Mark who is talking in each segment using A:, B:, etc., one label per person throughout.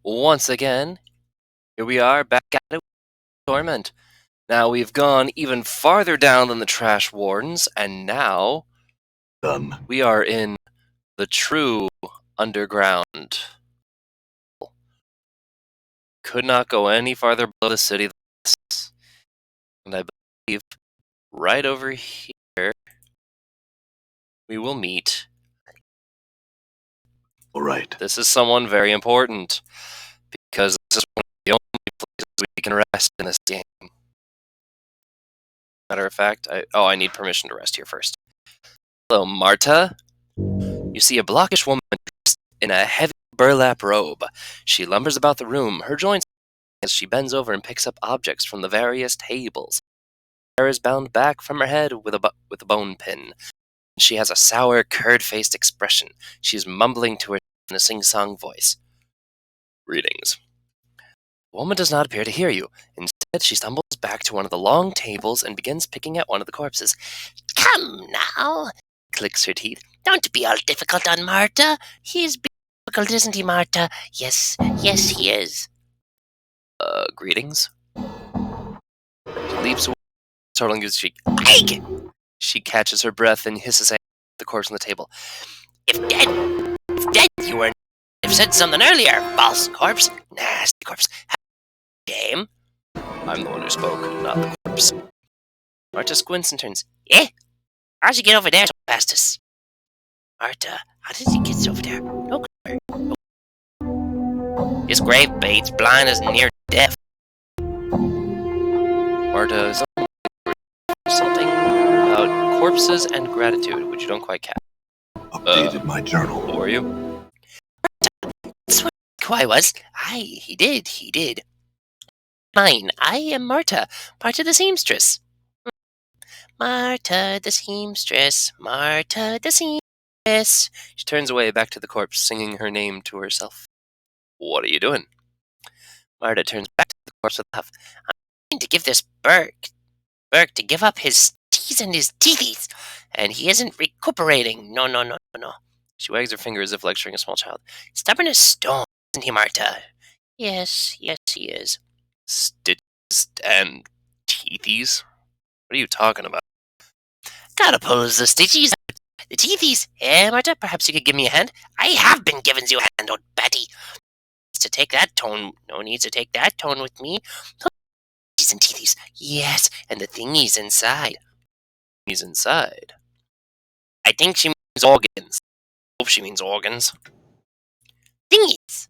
A: once again. Here we are, back at it with Torment. Now we've gone even farther down than the Trash Wardens, and now we are in the true underground. Could not go any farther below the city than this. And I believe right over here we will meet.
B: All right.
A: This is someone very important, because this is one of the only places we can rest in this game. Matter of fact, I need permission to rest here first. Hello, Marta. You see a blockish woman dressed in a heavy burlap robe. She lumbers about the room, her joints as she bends over and picks up objects from the various tables. Her hair is bound back from her head with a bone pin. She has a sour, curd-faced expression. She is mumbling to herself in a sing-song voice. Greetings. The woman does not appear to hear you. Instead, she stumbles back to one of the long tables and begins picking at one of the corpses.
C: Come now, clicks her teeth. Don't be all difficult on Marta. He's difficult, isn't he, Marta? Yes, he is.
A: Greetings? She leaps away, startling his cheek.
C: Eig!
A: She catches her breath and hisses at the corpse on the table.
C: If dead you were, have said something earlier, false corpse, nasty corpse. Game?
A: I'm the one who spoke, not the corpse.
C: Marta squints and turns. Eh? How'd you get over there so fast us? Marta, how did you get over there? No clue. This grave bait's blind as near death.
A: Marta is something about corpses and gratitude, which you don't quite catch.
B: Updated my journal.
A: Who are you?
C: That's what I was. He did. Mine. I am Marta the seamstress. Marta the seamstress.
A: She turns away back to the corpse, singing her name to herself. What are you doing?
C: Marta turns back to the corpse with a huff. I'm trying to give this Burke to give up his teeth and his teethies, and he isn't recuperating. No.
A: She wags her finger as if lecturing a small child.
C: Stubborn as stone, isn't he, Marta? Yes, he is.
A: Stitches and teethies? What are you talking about?
C: Gotta pull the stitchies out. The teethies. Marta, perhaps you could give me a hand? I have been giving you a hand, old Betty. To take that tone. No need to take that tone with me. Stitchies and teethies. Yes, and the thingies inside.
A: He's inside.
C: I think she means organs.
A: Hope she means organs.
C: Thingies.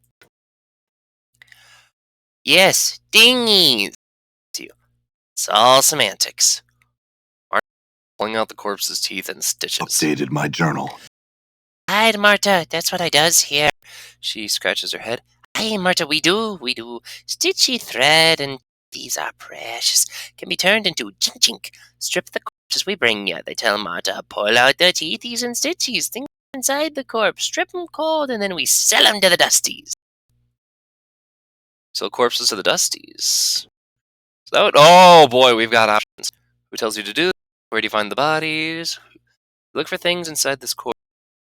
C: Yes, thingies. It's all semantics.
A: Marta pulling out the corpse's teeth and stitches.
B: Updated my journal.
C: Hi, Marta. That's what I does here.
A: She scratches her head.
C: Hi, Marta. We do. Stitchy thread, and these are precious. Can be turned into chink. Strip the corpses we bring ya. They tell Marta, pull out the teethies and stitchies. Things inside the corpse. Strip 'em cold, and then we sell 'em to the dusties.
A: Sell corpses to the dusties. Oh boy, we've got options. Who tells you to do? Where do you find the bodies? Look for things inside this corpse.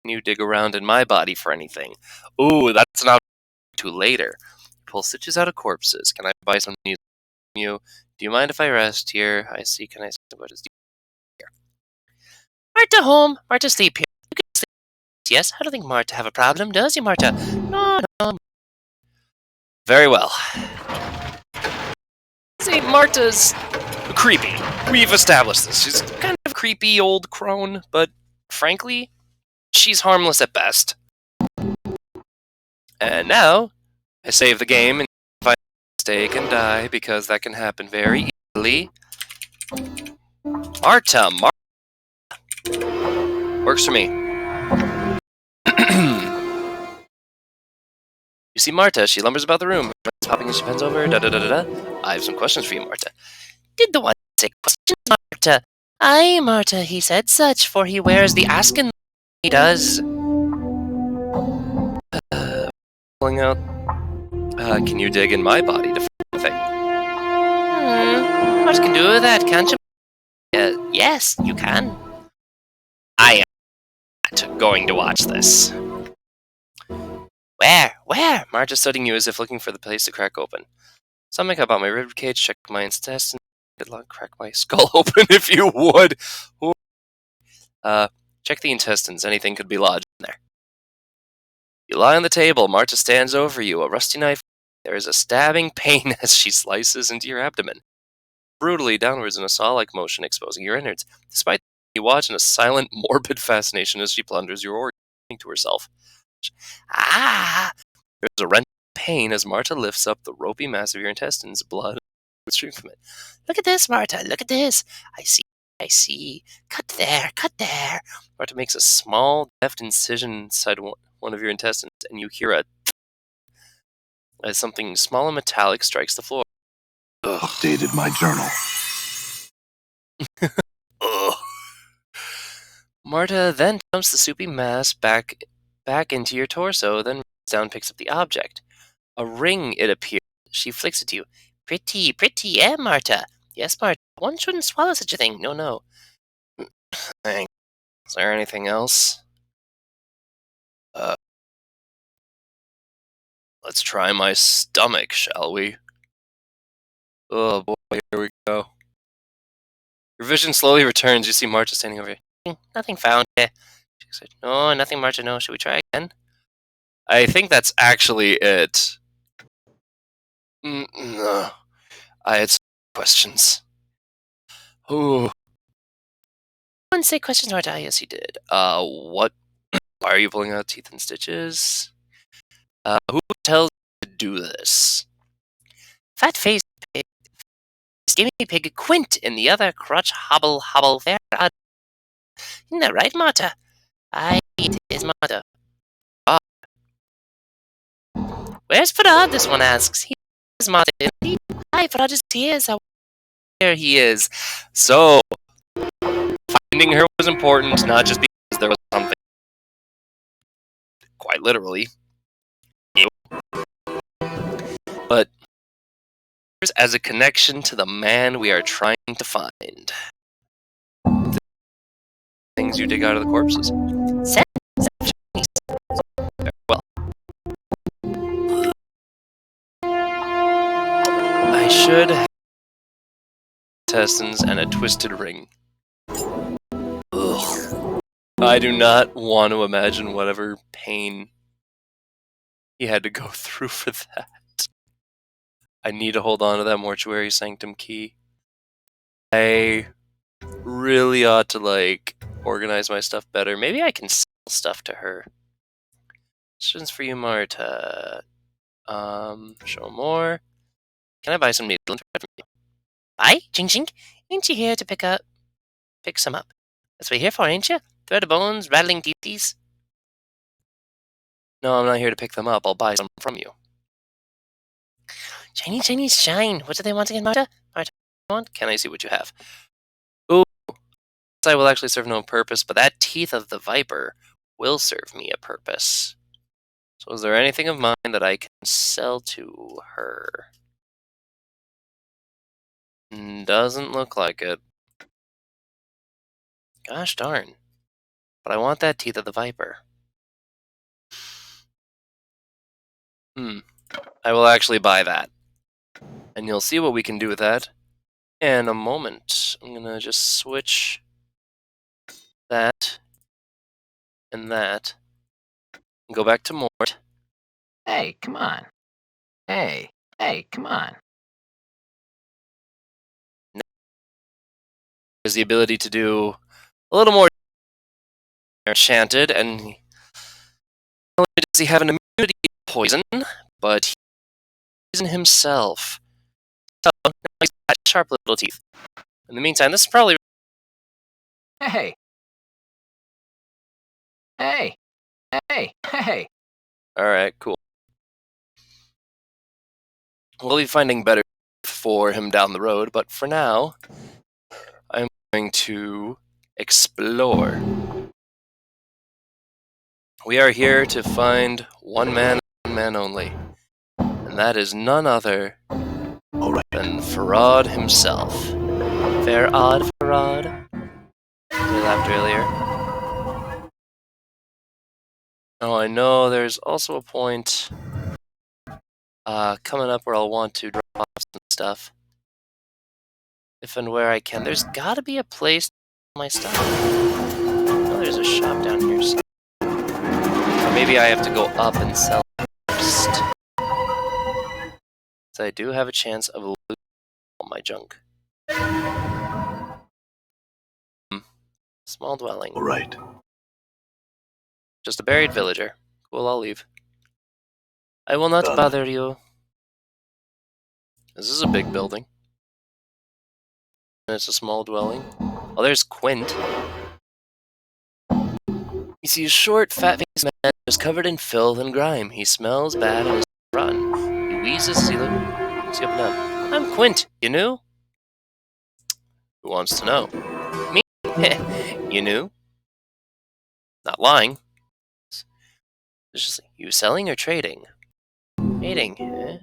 A: Can you dig around in my body for anything? Ooh, that's an option to later. Pull stitches out of corpses. Can I buy some news from you? Do you mind if I rest here? I see. Can I see what is here?
C: Marta home. Marta sleep here. You can sleep. Yes, I don't think Marta have a problem, does you, Marta? No.
A: Very well. See, Marta's creepy. We've established this. She's kind of creepy old crone, but frankly, she's harmless at best. And now, I save the game and find a mistake and die, because that can happen very easily. Marta. Works for me. You see Marta, she lumbers about the room, popping as she bends over, da-da-da-da-da. I have some questions for you, Marta.
C: Did the one say questions, Marta? Aye, Marta, he said such, for he wears the asking he does.
A: Pulling out. Can you dig in my body to find anything?
C: What can do that, can't you? Yes, you can.
A: I am not going to watch this.
C: Where Where?
A: Marta's studying you as if looking for the place to crack open. Something about my ribcage, check my intestines, good luck, crack my skull open if you would. Ooh. Check the intestines, anything could be lodged in there. You lie on the table, Marta stands over you, a rusty knife. There is a stabbing pain as she slices into your abdomen, brutally downwards in a saw-like motion, exposing your innards. Despite that, you watch in a silent, morbid fascination as she plunders your organs, thinking to herself.
C: Ah!
A: There's a rent pain as Marta lifts up the ropey mass of your intestines, blood would stream from it.
C: Look at this, Marta. Look at this. I see. Cut there.
A: Marta makes a small, deft incision inside one of your intestines, and you hear a as something small and metallic strikes the floor. Ugh.
B: Updated my journal.
A: Ugh. Marta then dumps the soupy mass back into your torso, then reaches down and picks up the object. A ring, it appears. She flicks it to you.
C: Pretty, eh, Marta? Yes, Marta. One shouldn't swallow such a thing. No.
A: Thanks. Is there anything else? Let's try my stomach, shall we? Oh boy, here we go. Your vision slowly returns. You see Marta standing over you.
C: Nothing found. She said, no, nothing, Marta. No. Should we try again?
A: I think that's actually it. No. I had some questions. Ooh.
C: I didn't say questions, Marta. Yes, you did.
A: What? Why are you pulling out teeth and stitches? Who tells you to do this?
C: Fat-faced pig. Skinny pig Quint in the other crutch hobble Pharod. Isn't that right, Marta? Aye, it is, Marta. Where's Pharod? This one asks. He is, Marta. Aye, Pharod is here. So
A: there he is. So, finding her was important, not just because there was something, quite literally, but as a connection to the man we are trying to find. Things you dig out of the corpses. Well, I should have intestines and a twisted ring. Ugh. I do not want to imagine whatever pain he had to go through for that. I need to hold on to that mortuary sanctum key. I really ought to, organize my stuff better. Maybe I can sell stuff to her. Questions for you, Marta. Show more. Can I buy some needle and thread from you?
C: Buy? Ching. Ain't you here to pick some up? That's what you're here for, ain't you? Thread of bones, rattling teethies?
A: No, I'm not here to pick them up. I'll buy some from you.
C: Shiny, shine. What do they want again, Marta?
A: Can I see what you have? Ooh. I will actually serve no purpose, but that teeth of the viper will serve me a purpose. So is there anything of mine that I can sell to her? Doesn't look like it. Gosh darn. But I want that teeth of the viper. I will actually buy that. And you'll see what we can do with that in a moment. I'm going to just switch that and that. And go back to Mort.
D: Hey, come on. Hey, come on.
A: Has the ability to do a little more enchanted, and not only does he have an immunity to poison, but he poison himself. So, he's got sharp little teeth. In the meantime, this is probably...
D: Hey.
A: Alright, cool. We'll be finding better for him down the road, but for now, I'm going to explore. We are here to find one man and one man only, and that is none other than Pharod himself. Pharod. We laughed earlier. Oh, I know there's also a point coming up where I'll want to drop off some stuff. If and where I can. There's gotta be a place to sell my stuff. Oh, there's a shop down here. So. Or maybe I have to go up and sell first. So I do have a chance of losing all my junk. Small dwelling.
B: All right.
A: Just a buried villager. Cool, I'll leave. I will not
B: Done.
A: bother you. This is a big building. And it's a small dwelling. Oh, there's Quint. You see a short, fat-faced man who's covered in filth and grime. He smells bad and is rotten. He wheezes as he looks you up and down. I'm Quint, you knew? Who wants to know? Me? You knew? Not lying. You selling or trading? Trading, eh?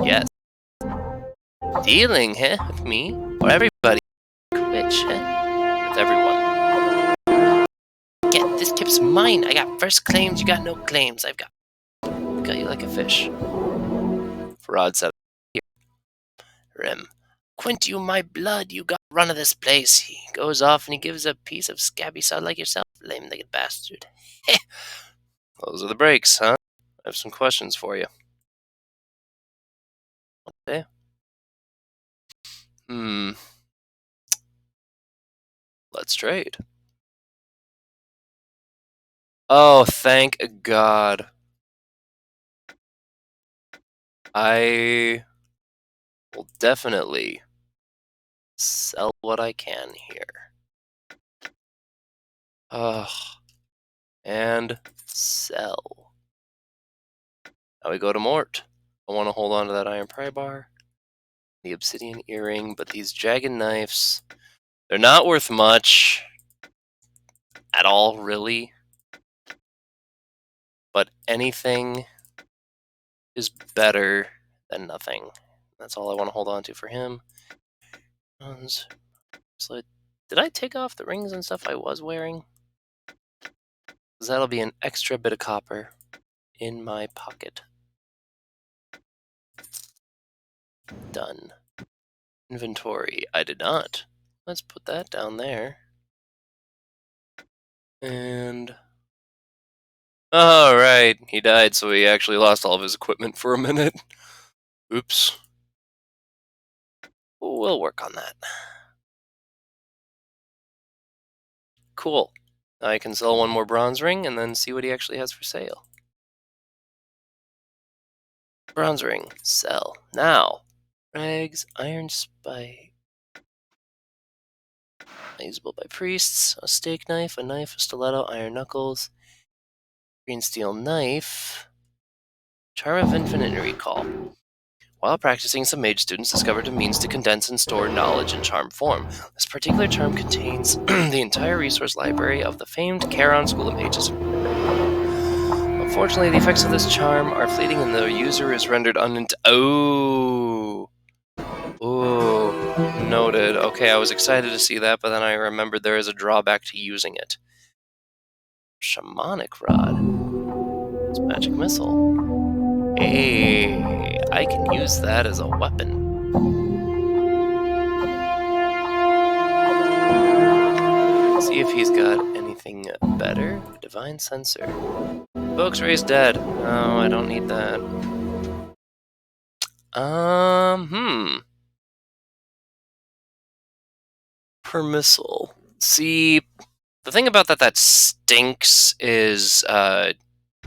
A: Yes. Dealing, eh? With me? Or everybody? Which, eh? With everyone. Get this kip's mine. I got first claims, you got no claims. I've got you like a fish. Pharod said, here. Rim. Quint, you my blood, you got run of this place. He goes off and he gives a piece of scabby sod like yourself, lame-legged bastard. Those are the breaks, huh? I have some questions for you. Okay. Let's trade. Oh, thank God. I will definitely sell what I can here. And sell. Now we go to Mort. I want to hold on to that iron pry bar, the obsidian earring, but these jagged knives, they're not worth much at all, really. But anything is better than nothing. That's all I want to hold on to for him. So did I take off the rings and stuff I was wearing? Because that'll be an extra bit of copper in my pocket. Done. Inventory. I did not. Let's put that down there. And... Alright, he died, so he actually lost all of his equipment for a minute. Oops. We'll work on that. Cool. I can sell one more bronze ring and then see what he actually has for sale. Bronze ring. Sell. Now. Rags. Iron spike. Usable by priests. A steak knife. A knife. A stiletto. Iron knuckles. Green steel knife. Charm of infinite recall. While practicing, some mage students discovered a means to condense and store knowledge in charm form. This particular charm contains the entire resource library of the famed Charon School of Mages. Unfortunately, the effects of this charm are fleeting and the user is rendered Oh, noted. Okay, I was excited to see that, but then I remembered there is a drawback to using it. Shamanic Rod. It's magic missile. Hey, I can use that as a weapon. See if he's got anything better. Divine Sensor. Folks raised dead. Oh, I don't need that. Permissal. See, the thing about that stinks is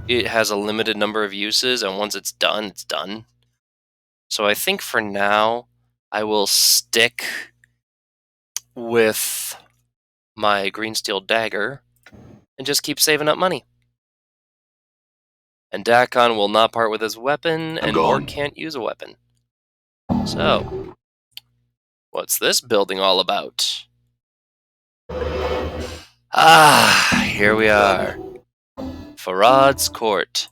A: it has a limited number of uses, and once it's done, it's done. So I think for now, I will stick with my green steel dagger and just keep saving up money. And Dakon will not part with his weapon, and Mort can't use a weapon. So, what's this building all about? Here we are. Pharod's Court.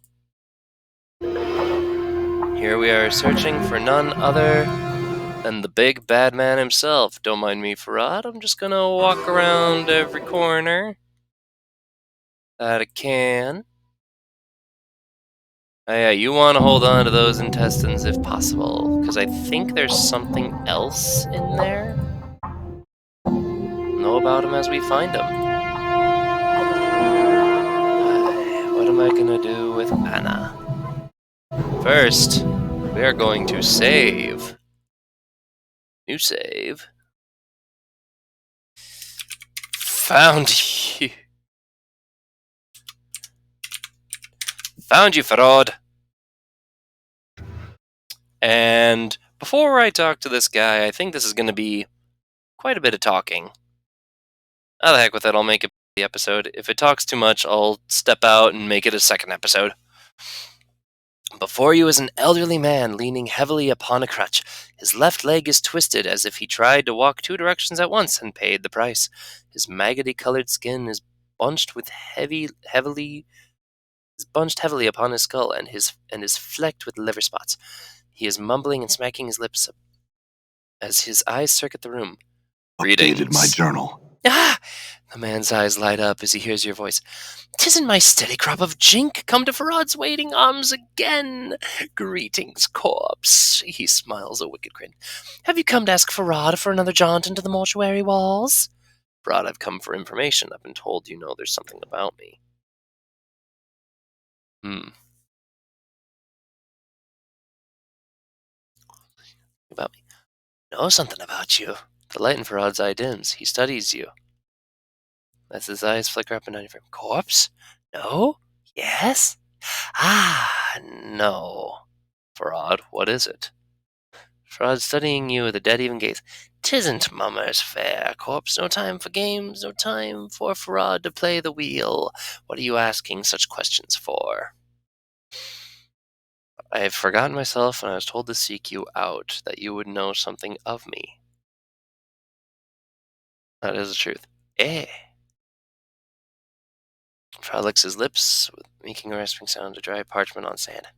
A: Here we are searching for none other than the big bad man himself. Don't mind me, Pharod. I'm just gonna walk around every corner that I can. Yeah, you want to hold on to those intestines if possible, because I think there's something else in there. Know about them as we find them. What am I gonna do with Anna? First, we are going to save. New save. Found you. Found you, Pharod. And before I talk to this guy, I think this is going to be quite a bit of talking. Oh, the heck with it, I'll make it the episode. If it talks too much, I'll step out and make it a second episode. Before you is an elderly man leaning heavily upon a crutch. His left leg is twisted as if he tried to walk 2 directions at once and paid the price. His maggoty-colored skin is bunched heavily upon his skull and is flecked with liver spots. He is mumbling and smacking his lips as his eyes circuit the room.
B: Updated my journal.
A: Ah! The man's eyes light up as he hears your voice. "'Tisn't my steady crop of jink come to Pharod's waiting arms again. Greetings, corpse." He smiles a wicked grin. "Have you come to ask Pharod for another jaunt into the mortuary walls?" "Pharod, I've come for information. I've been told you know there's something about me." About me. "Know something about you." The light in Pharod's eye dims. He studies you. As his eyes flicker up and down your frame. "Corpse? No? Yes? Ah, no." "Pharod, what is it?" Pharod studying you with a dead even gaze. "'Tisn't mummers fair, corpse. No time for games, no time for Pharod to play the wheel. What are you asking such questions for?" "I have forgotten myself, and I was told to seek you out, that you would know something of me." "That is the truth." "Eh." Pharod licks his lips, making a rasping sound to dry parchment on sand.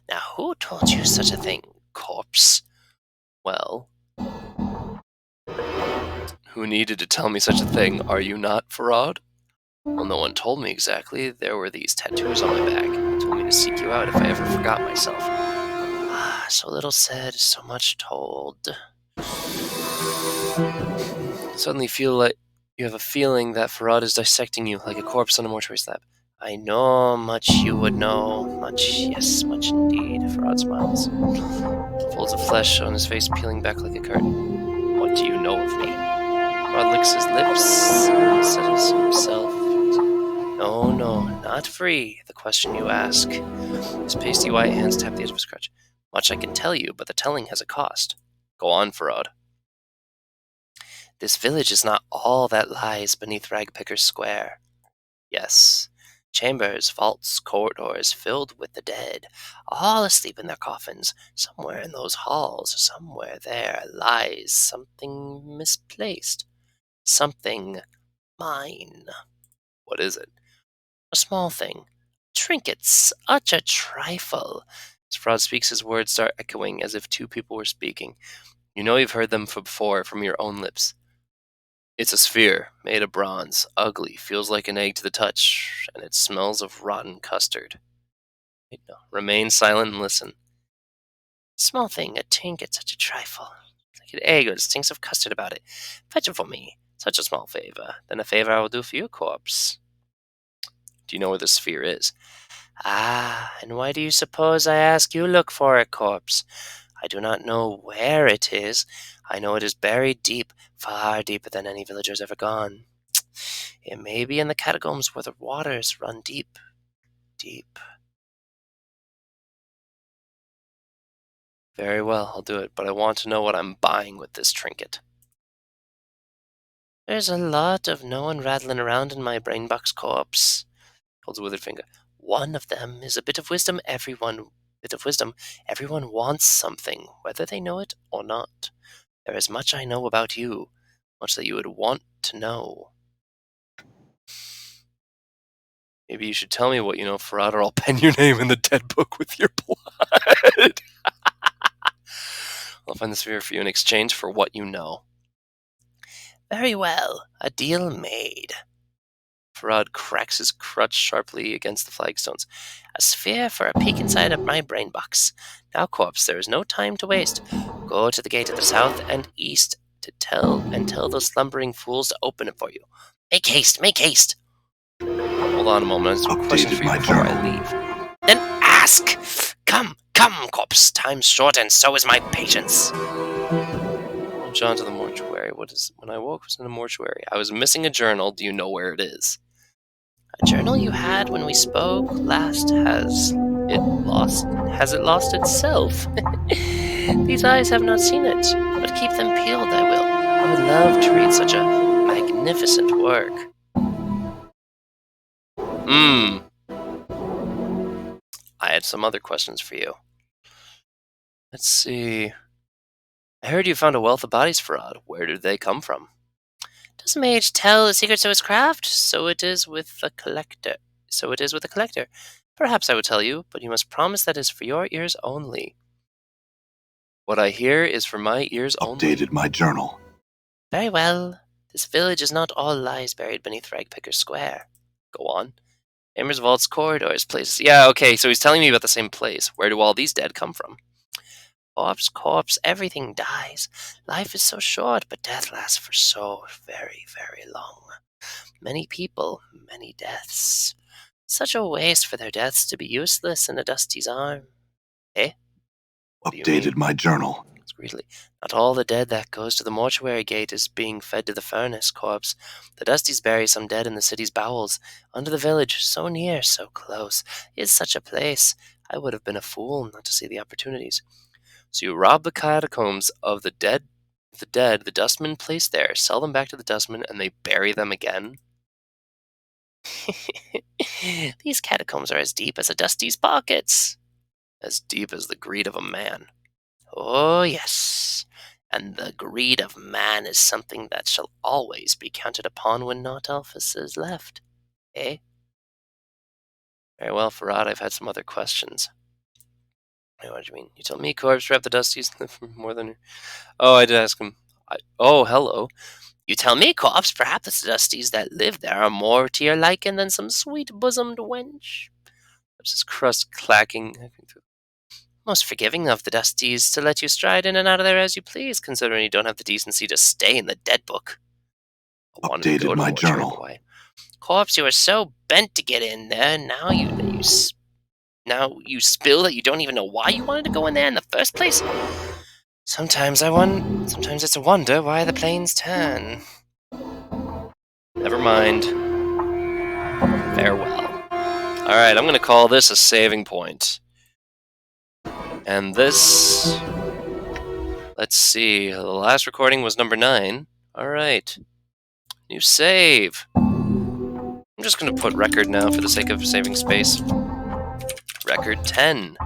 A: "Now, who told you such a thing, corpse?" "Well, who needed to tell me such a thing? Are you not, Pharod?" "Well, no one told me exactly. There were these tattoos on my back. They told me to seek you out if I ever forgot myself." "Ah, so little said, so much told." Suddenly feel like you have a feeling that Pharod is dissecting you like a corpse on a mortuary slab. "I know much you would know. Much, yes, much indeed." Pharod smiles. Folds of flesh on his face peeling back like a curtain. "What do you know of me?" Pharod licks his lips and settles himself. "No, not free, the question you ask." His pasty white hands tap the edge of his crutch. "Much I can tell you, but the telling has a cost." "Go on, Pharod." "This village is not all that lies beneath Ragpicker's Square." "Yes. Chambers, vaults, corridors filled with the dead, all asleep in their coffins. Somewhere in those halls, somewhere there, lies something misplaced. Something mine." "What is it?" "A small thing. Trinkets, such a trifle." As Pharod speaks, his words start echoing as if 2 people were speaking. You know you've heard them before from your own lips. "It's a sphere, made of bronze, ugly, feels like an egg to the touch, and it smells of rotten custard." Remain silent and listen. "Small thing, a trinket, such a trifle. Like an egg, it stinks of custard about it. Fetch it for me. Such a small favor. Then a favor I will do for you, corpse." "Do you know where the sphere is?" "Ah, and why do you suppose I ask you look for it, corpse? I do not know where it is. I know it is buried deep, far deeper than any villager's ever gone. It may be in the catacombs where the waters run deep, deep." "Very well, I'll do it, but I want to know what I'm buying with this trinket." "There's a lot of knowing rattling around in my brain box, corpse." Holds a withered finger. "One of them is a bit of wisdom. Everyone wants something, whether they know it or not. There is much I know about you, much that you would want to know." "Maybe you should tell me what you know, Pharod, or I'll pen your name in the dead book with your blood." "I'll find the sphere for you in exchange for what you know." "Very well, a deal made." Pharod cracks his crutch sharply against the flagstones.
C: A sphere for a peek inside of my brain box. Now, corpse, there is no time to waste. Go to the gate at the south and east to tell those slumbering fools to open it for you. Make haste, make haste.
A: Hold on a moment. I have some questions for you before I leave.
C: Then ask. Come, corpse. Time's short, and so is my patience.
A: John to the mortuary. When I woke, was in a mortuary. I was missing a journal. Do you know where it is?
C: A journal you had when we spoke last has it lost itself? These eyes have not seen it, but keep them peeled, I will. I would love to read such a magnificent work.
A: I had some other questions for you. Let's see. I heard you found a wealth of bodies, Pharod. Where did they come from?
C: Does a mage tell the secrets of his craft? So it is with the collector. Perhaps I will tell you, but you must promise that is for your ears only. What I hear is for my ears only.
B: Updated my journal.
C: Very well. This village is not all lies buried beneath Ragpicker Square.
A: Go on. Amber's vaults, corridors, places. Yeah, okay, so he's telling me about the same place. Where do all these dead come from?
C: Corpse, everything dies. Life is so short, but death lasts for so very, very long. Many people, many deaths. Such a waste for their deaths to be useless in a Dusty's arm. Eh?
B: Updated my journal.
C: Greedily. Not all the dead that goes to the mortuary gate is being fed to the furnace, corpse. The Dusties bury some dead in the city's bowels, under the village, so near, so close. It's such a place. I would have been a fool not to see the opportunities.
A: So you rob the catacombs of the dead the dustmen place there, sell them back to the dustmen, and they bury them again?
C: These catacombs are as deep as a Dusty's pockets.
A: As deep as the greed of a man.
C: Oh, yes. And the greed of man is something that shall always be counted upon when naught else is left. Eh?
A: Very well, Pharod, I've had some other questions. What do you mean? You tell me, corpse, rep the Dusties more than... Oh, I did ask him. Oh, hello.
C: You tell me, corpse, perhaps the Dusties that live there are more to your liking than some sweet-bosomed wench.
A: There's this crust clacking.
C: Most forgiving of the Dusties to let you stride in and out of there as you please, considering you don't have the decency to stay in the dead book.
B: Updated my journal.
C: Corpse, you are so bent to get in there, now you spill that you don't even know why you wanted to go in there in the first place?
A: Sometimes it's a wonder why the planes turn. Never mind. Farewell. Alright, I'm going to call this a saving point. And this... Let's see, the last recording was number 9. Alright. New save. I'm just going to put record now for the sake of saving space. Record 10.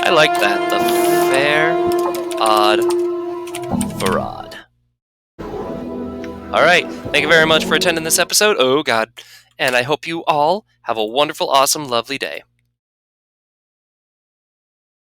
A: I like that. The Fair Odd Pharod. Alright, thank you very much for attending this episode. Oh god. And I hope you all have a wonderful, awesome, lovely day.